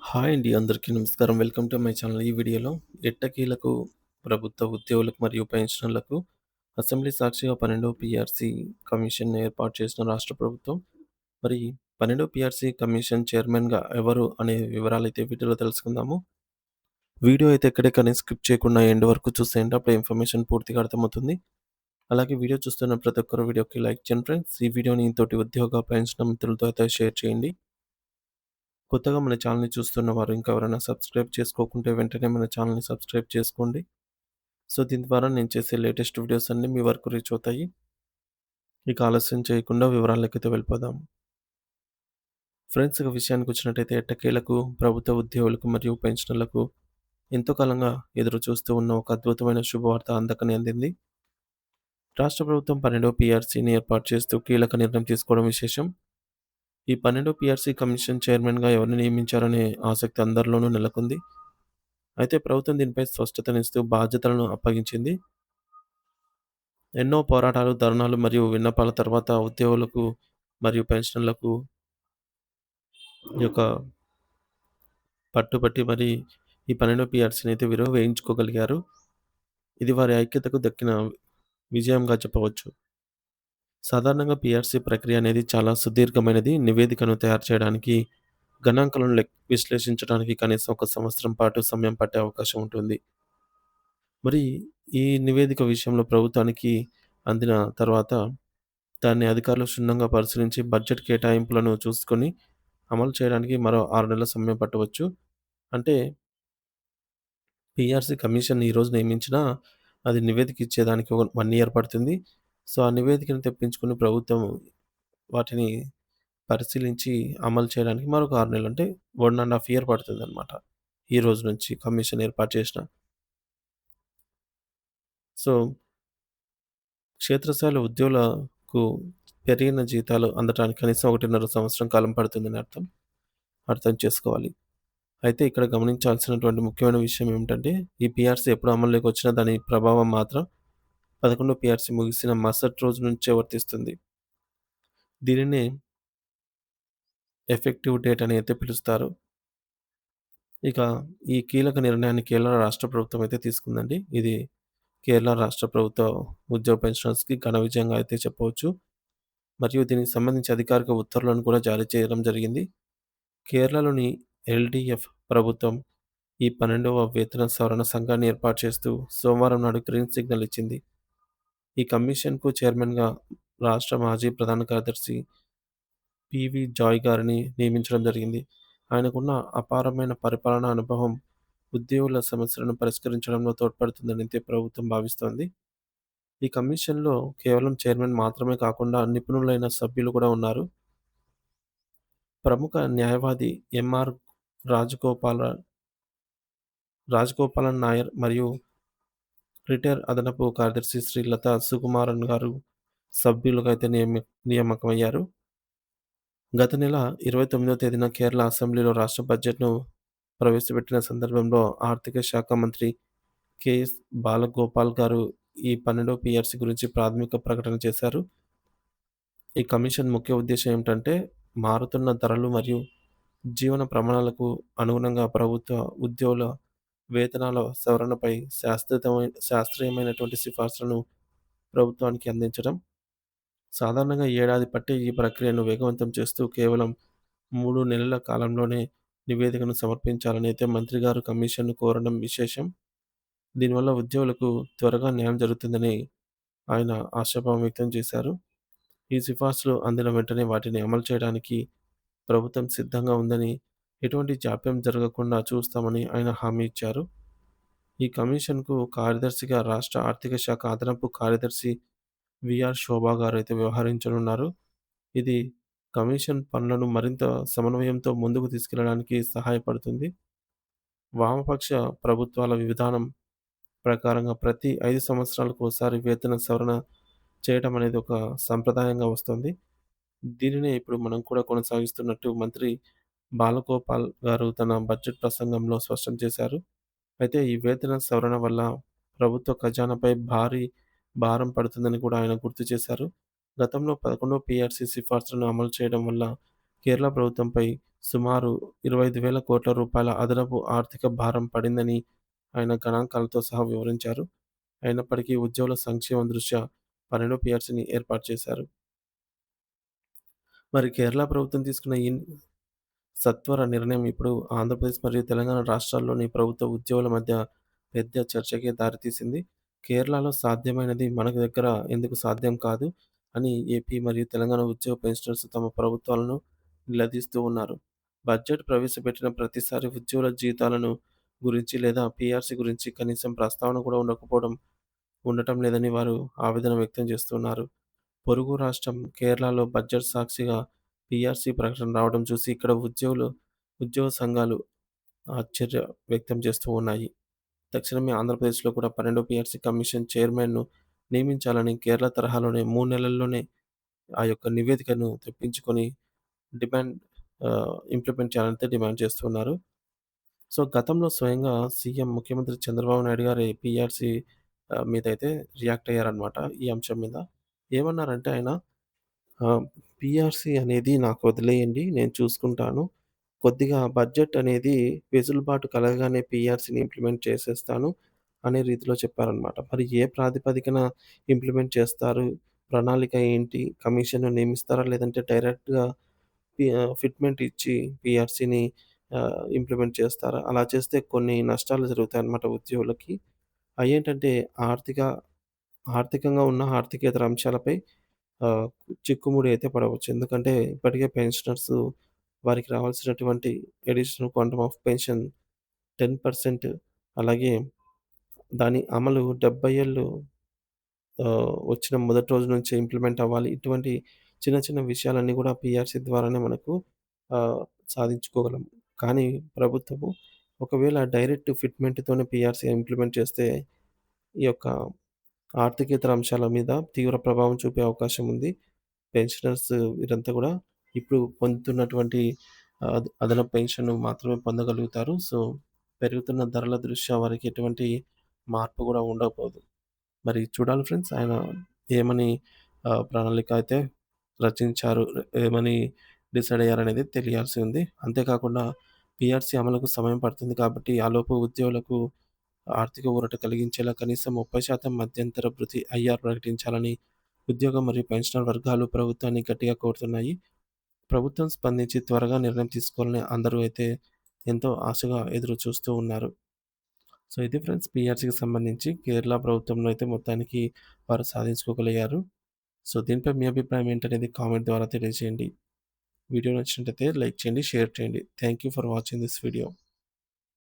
Hi అండి. అందరికీ నమస్కారం. Welcome to my channel. ఈ వీడియోలో ఎట్టకేలకు ప్రభుత్వ ఉద్యోగులకు మరియు పెన్షనర్లకు అసెంబ్లీ సాక్షిగా 12వ పీఆర్సీ కమిషన్ ఏర్పాటు చేసిన రాష్ట్ర ప్రభుత్వం. మరి 12వ పీఆర్సీ కమిషన్ చైర్మన్‌గా ఎవరు అనే వివరాలైతే వీడియోలో తెలుసుకుందాము. వీడియో అయితే ఎక్కడికని స్కిప్ చేయకుండా ఎండ్ వరకు చూసేయండి. అప్పుడే ఇన్ఫర్మేషన్ పూర్తిగా అర్థమవుతుంది. అలాగే వీడియో చూస్తున్న ప్రతి ఒక్కరు వీడియోకి లైక్ చేయండి ఫ్రెండ్స్. ఈ వీడియోని తోటి ఉద్యోగ, పెన్షనర్ మిత్రులతో అయితే షేర్ చేయండి. కొత్తగా మన ఛానల్‌ని చూస్తున్న వారు ఇంకా ఎవరైనా సబ్స్క్రైబ్ చేసుకోకుంటే వెంటనే మన ఛానల్‌ని సబ్స్క్రైబ్ చేసుకోండి. సో, దీని ద్వారా నేను చేసే లేటెస్ట్ వీడియోస్ అన్నీ మీ వరకు రీచ్ అవుతాయి. ఇక ఆలస్యం చేయకుండా వివరాలకైతే వెళ్ళిపోదాం. ఫ్రెండ్స్, ఇక విషయానికొచ్చినట్టయితే ఎట్టకేలకు ప్రభుత్వ ఉద్యోగులకు మరియు పెన్షనర్లకు ఎంతో కాలంగా ఎదురు చూస్తూ ఉన్న ఒక అద్భుతమైన శుభవార్త అందకని అందింది. రాష్ట్ర ప్రభుత్వం 12వ పీఆర్సీని ఏర్పాటు చేస్తూ కీలక నిర్ణయం తీసుకోవడం విశేషం. ఈ 12వ పీఆర్సీ కమిషన్ చైర్మన్‌గా ఎవరిని నియమించారనే ఆసక్తి అందరిలోనూ నెలకొంది. అయితే ప్రభుత్వం దీనిపై స్పష్టతనిస్తూ బాధ్యతలను అప్పగించింది. ఎన్నో పోరాటాలు, ధర్నాలు మరియు విన్నపాల తర్వాత ఉద్యోగులకు మరియు పెన్షనర్లకు ఈ యొక్క పట్టుబట్టి మరి ఈ 12వ పీఆర్సీని అయితే వీరు వేయించుకోగలిగారు. ఇది వారి ఐక్యతకు దక్కిన విజయంగా చెప్పవచ్చు. సాధారణంగా పీఆర్సీ ప్రక్రియ అనేది చాలా సుదీర్ఘమైనది. నివేదికను తయారు చేయడానికి, గణాంకాలను విశ్లేషించడానికి కనీసం ఒక సంవత్సరం పాటు సమయం పట్టే అవకాశం ఉంటుంది. మరి ఈ నివేదిక విషయంలో ప్రభుత్వానికి అందిన తర్వాత దాన్ని అధికారులు క్షుణ్ణంగా పరిశీలించి బడ్జెట్ కేటాయింపులను చూసుకొని అమలు చేయడానికి మరో 6 నెలల సమయం పట్టవచ్చు. అంటే పీఆర్సీ కమిషన్ ఈరోజు నియమించినా అది నివేదిక ఇచ్చేదానికి 1 ఇయర్ పడుతుంది. సో, ఆ నివేదికను తెప్పించుకొని ప్రభుత్వం వాటిని పరిశీలించి అమలు చేయడానికి మరొక 6 నెలలు అంటే 1 ½ ఇయర్ పడుతుందన్నమాట. ఈ రోజు నుంచి కమిషన్ ఏర్పాటు చేసిన. సో, క్షేత్రస్థాయిలో ఉద్యోగులకు పెరిగిన జీతాలు అందటానికి కనీసం 1.5 సంవత్సరం కాలం పడుతుందని అర్థం చేసుకోవాలి. అయితే ఇక్కడ గమనించాల్సినటువంటి ముఖ్యమైన విషయం ఏమిటంటే, ఈ పీఆర్సీ ఎప్పుడు అమల్లోకి వచ్చినా దాని ప్రభావం మాత్రం 11 పీఆర్సీ ముగిసిన మరుసటి రోజు నుంచే వర్తిస్తుంది. దీనినే ఎఫెక్టివ్ డేట్ అని అయితే పిలుస్తారు. ఇక ఈ కీలక నిర్ణయాన్ని కేరళ రాష్ట్ర ప్రభుత్వం అయితే తీసుకుందండి. ఇది కేరళ రాష్ట్ర ప్రభుత్వ ఉద్యోగ పెన్షనర్స్‌కి ఘన విజయంగా అయితే చెప్పవచ్చు. మరియు దీనికి సంబంధించి అధికారిక ఉత్తర్వులను కూడా జారీ చేయడం జరిగింది. కేరళలోని ఎల్‌డీఎఫ్ ప్రభుత్వం ఈ 12వ వేతన సవరణ సంఘాన్ని ఏర్పాటు చేస్తూ సోమవారం నాడు గ్రీన్ సిగ్నల్ ఇచ్చింది. ఈ కమిషన్‌కు చైర్మన్‌గా రాష్ట్ర మాజీ ప్రధాన కార్యదర్శి పివి జాయ్ గారిని నియమించడం జరిగింది. ఆయనకున్న అపారమైన పరిపాలనా అనుభవం ఉద్యోగుల సమస్యలను పరిష్కరించడంలో తోడ్పడుతుందని అయితే ప్రభుత్వం భావిస్తోంది. ఈ కమిషన్‌లో కేవలం చైర్మన్ మాత్రమే కాకుండా నిపుణులైన సభ్యులు కూడా ఉన్నారు. ప్రముఖ న్యాయవాది ఎంఆర్ రాజగోపాల రాజగోపాలన్ నాయర్ మరియు రిటైర్ అదనపు కార్యదర్శి శ్రీ లతా సుకుమారన్ గారు సభ్యులుగా అయితే నియామకమయ్యారు. గత నెల 29వ తేదీన కేరళ అసెంబ్లీలో రాష్ట్ర బడ్జెట్‌ను ప్రవేశపెట్టిన సందర్భంలో ఆర్థిక శాఖ మంత్రి కెఎస్ బాలగోపాల్ గారు ఈ 12వ పీఆర్సీ గురించి ప్రాథమిక ప్రకటన చేశారు. ఈ కమిషన్ ముఖ్య ఉద్దేశ్యం ఏమిటంటే, మారుతున్న ధరలు మరియు జీవన ప్రమాణాలకు అనుగుణంగా ప్రభుత్వ ఉద్యోగుల వేతనాల సవరణపై శాస్త్రీయమైనటువంటి సిఫార్సులను ప్రభుత్వానికి అందించడం. సాధారణంగా ఏడాది పట్టే ఈ ప్రక్రియను వేగవంతం చేస్తూ కేవలం 3 నెలల కాలంలోనే నివేదికను సమర్పించాలని అయితే మంత్రి గారు కమిషన్‌ను కోరడం విశేషం. దీనివల్ల ఉద్యోగులకు త్వరగా న్యాయం జరుగుతుందని ఆయన ఆశాభావం వ్యక్తం చేశారు. ఈ సిఫార్సులు అందిన వెంటనే వాటిని అమలు చేయడానికి ప్రభుత్వం సిద్ధంగా ఉందని, ఎటువంటి జాప్యం జరగకుండా చూస్తామని ఆయన హామీ ఇచ్చారు. ఈ కమిషన్‌కు కార్యదర్శిగా రాష్ట్ర ఆర్థిక శాఖ అదనపు కార్యదర్శి విఆర్ శోభా గారైతే వ్యవహరించనున్నారు. ఇది కమిషన్ పనులను మరింత సమన్వయంతో ముందుకు తీసుకెళ్లడానికి సహాయపడుతుంది. వామపక్ష ప్రభుత్వాల విధానం ప్రకారంగా ప్రతి 5 సంవత్సరాలకోసారి వేతన సవరణ చేయడం అనేది ఒక సంప్రదాయంగా వస్తుంది. దీనినే ఇప్పుడు మనం కూడా కొనసాగిస్తున్నట్టు మంత్రి బాలగోపాల్ గారు తన బడ్జెట్ ప్రసంగంలో స్పష్టం చేశారు. అయితే ఈ వేతన సవరణ వల్ల ప్రభుత్వ ఖజానాపై భారీ భారం పడుతుందని కూడా ఆయన గుర్తు చేశారు. గతంలో 11వ పీఆర్సీ సిఫార్సులను అమలు చేయడం వల్ల కేరళ ప్రభుత్వంపై సుమారు 25,000 కోట్ల రూపాయల అదనపు ఆర్థిక భారం పడిందని ఆయన గణాంకాలతో సహా వివరించారు. అయినప్పటికీ ఉద్యోగుల సంక్షేమం దృష్ట్యా 12 పీఆర్సీని ఏర్పాటు చేశారు. మరి కేరళ ప్రభుత్వం తీసుకున్న ఈ సత్వర నిర్ణయం ఇప్పుడు ఆంధ్రప్రదేశ్ మరియు తెలంగాణ రాష్ట్రాల్లోని ప్రభుత్వ ఉద్యోగుల మధ్య పెద్ద చర్చకే దారితీసింది. కేరళలో సాధ్యమైనది మన దగ్గర ఎందుకు సాధ్యం కాదు అని ఏపీ మరియు తెలంగాణ ఉద్యోగ పెన్షనర్స్ తమ ప్రభుత్వాలను నిలదీస్తూ ఉన్నారు. బడ్జెట్ ప్రవేశపెట్టిన ప్రతిసారి ఉద్యోగుల జీతాలను గురించి లేదా పీఆర్సీ గురించి కనీసం ప్రస్తావన కూడా ఉండటం లేదని వారు ఆవేదన వ్యక్తం చేస్తున్నారు. పొరుగు రాష్ట్రం కేరళలో బడ్జెట్ సాక్షిగా పీఆర్సీ ప్రకటన రావడం చూసి ఇక్కడ ఉద్యోగ సంఘాలు ఆశ్చర్య వ్యక్తం చేస్తూ ఉన్నాయి. తక్షణమే ఆంధ్రప్రదేశ్‌లో కూడా 12 పీఆర్సీ కమిషన్ చైర్మన్‌ను నియమించాలని కేరళ తరహాలోనే 3 నెలల్లోనే ఆ యొక్క నివేదికను తెప్పించుకొని డిమాండ్ ఇంప్లిమెంట్ చేయాలంటే డిమాండ్ చేస్తున్నారు. సో, గతంలో స్వయంగా ముఖ్యమంత్రి చంద్రబాబు నాయుడు గారే పీఆర్సీ మీదైతే రియాక్ట్ అయ్యారనమాట ఈ అంశం మీద. ఏమన్నారంటే ఆయన పీఆర్సీ అనేది నాకు వదిలేయండి. నేను చూసుకుంటాను. కొద్దిగా బడ్జెట్ అనేది వెసులుబాటు కలగగానే పీఆర్సీని ఇంప్లిమెంట్ చేసేస్తాను అనే రీతిలో చెప్పారనమాట. మరి ఏ ప్రాతిపదికన ఇంప్లిమెంట్ చేస్తారు? ప్రణాళిక ఏంటి? కమిషన్‌ను నియమిస్తారా? లేదంటే డైరెక్ట్‌గా ఫిట్‌మెంట్ ఇచ్చి పీఆర్సీని ఇంప్లిమెంట్ చేస్తారా? అలా చేస్తే కొన్ని నష్టాలు జరుగుతాయన్నమాట ఉద్యోగులకి. అయేంటంటే ఆర్థిక ఆర్థికంగా ఉన్న ఆర్థికేతర అంశాలపై ఆహ్, చిక్కుముడి అయితే పడవచ్చు. ఎందుకంటే ఇప్పటికే పెన్షనర్స్ వారికి రావాల్సినటువంటి అడిషనల్ క్వాంటమ్ ఆఫ్ పెన్షన్ 10% అలాగే దాని అమలు 70 ఏళ్ళు వచ్చిన మొదటి రోజు నుంచే ఇంప్లిమెంట్ అవ్వాలి. ఇటువంటి చిన్న చిన్న విషయాలన్నీ కూడా పీఆర్సీ ద్వారానే మనకు ఆహ్, సాధించుకోగలం. కానీ ప్రభుత్వము ఒకవేళ డైరెక్ట్ ఫిట్‌మెంట్‌తోనే పీఆర్సీ ఇంప్లిమెంట్ చేస్తే ఈ యొక్క ఆర్థికేతర అంశాల మీద తీవ్ర ప్రభావం చూపే అవకాశం ఉంది. పెన్షనర్స్ వీరంతా కూడా ఇప్పుడు పొందుతున్నటువంటి అదనపు పెన్షన్ మాత్రమే పొందగలుగుతారు. సో, పెరుగుతున్న ధరల దృష్ట్యా వారికి ఎటువంటి మార్పు కూడా ఉండకపోదు. మరి చూడాలి ఫ్రెండ్స్ ఆయన ఏమని ప్రణాళిక అయితే రచించారు, ఏమని డిసైడ్ అయ్యారనేది తెలియాల్సి ఉంది. అంతేకాకుండా పీఆర్సీ అమలుకు సమయం పడుతుంది కాబట్టి ఆలోపు ఉద్యోగులకు ఆర్థిక ఊరట కలిగించేలా కనీసం 30% మధ్యంతర భృతి ఐఆర్ ప్రకటించాలని ఉద్యోగ మరియు పెన్షనర్ వర్గాలు ప్రభుత్వాన్ని గట్టిగా కోరుతున్నాయి. ప్రభుత్వం స్పందించి త్వరగా నిర్ణయం తీసుకోవాలని అందరూ అయితే ఎంతో ఆశగా ఎదురు చూస్తూ ఉన్నారు. సో, ఇది ఫ్రెండ్స్ పీఆర్సీకి సంబంధించి కేరళ ప్రభుత్వంలో అయితే మొత్తానికి వారు సాధించుకోగలిగారు. సో, దీనిపై మీ అభిప్రాయం ఏంటనేది కామెంట్ ద్వారా తెలియజేయండి. వీడియో నచ్చినట్లయితే లైక్ చేయండి, షేర్ చేయండి. Thank you for watching this video.